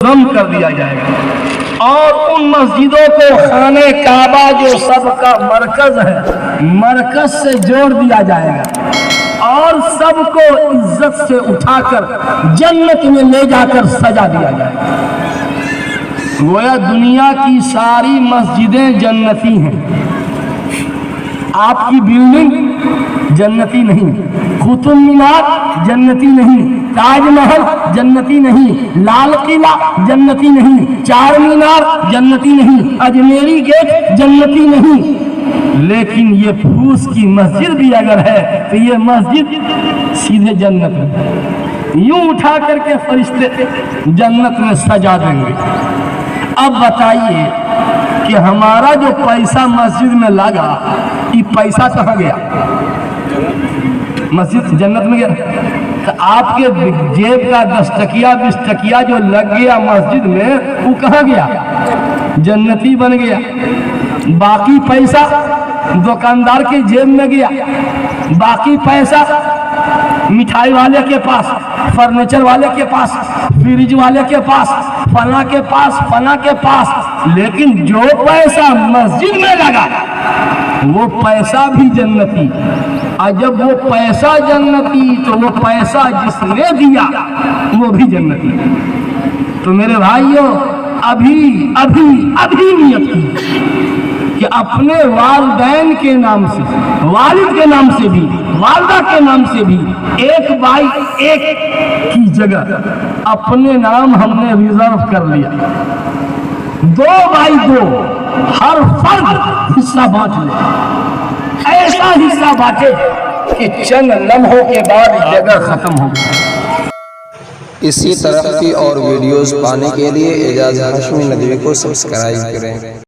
کم کر دیا جائے گا، اور ان مسجدوں کو خانہ کعبہ جو سب کا مرکز ہے، مرکز سے جوڑ دیا جائے گا، اور سب کو عزت سے اٹھا کر جنت میں لے جا کر سجا دیا جائے گا۔ گویا دنیا کی ساری مسجدیں جنتی ہیں، آپ کی بلڈنگ جنتی نہیں، قطب مینار جنتی نہیں، تاج محل جنتی نہیں، لال قلعہ جنتی نہیں، چار مینار جنتی نہیں، اجمیری گیٹ جنتی نہیں، لیکن یہ پھوس کی مسجد بھی اگر ہے تو یہ مسجد سیدھے جنت میں، یوں اٹھا کر کے فرشتے جنت میں سجا دیں گے۔ اب بتائیے کہ ہمارا جو پیسہ مسجد میں لگا، یہ پیسہ کہاں گیا؟ مسجد جنت میں گیا؟ تو آپ کے جیب کا 10 ٹکیا 20 ٹکیا جو لگ گیا مسجد میں، وہ کہاں گیا؟ جنتی بن گیا۔ باقی پیسہ دکاندار کے جیب میں گیا، باقی پیسہ مٹھائی والے کے پاس، فرنیچر والے کے پاس، فریج والے کے پاس، فلاں کے پاس، فلاں کے پاس، لیکن جو پیسہ مسجد میں لگا وہ پیسہ بھی جنتی، اور جب وہ پیسہ جنتی تو وہ پیسہ جس نے دیا وہ بھی جنتی۔ تو میرے بھائیوں، ابھی ابھی ابھی نیت کی کہ اپنے والدین کے نام سے، والد کے نام سے بھی، والدہ کے نام سے بھی 1/1 کی جگہ اپنے نام ہم نے ریزرو کر لیا، 2/2 ہر فرد حصہ بانٹ لے، ایسا حصہ بانٹے کہ چند لمحوں کے بعد جگہ ختم ہو گئی۔ اسی طرح کی اور ویڈیوز پانے کے لیے اعجاز ہاشمی ندوی کو سبسکرائب کریں۔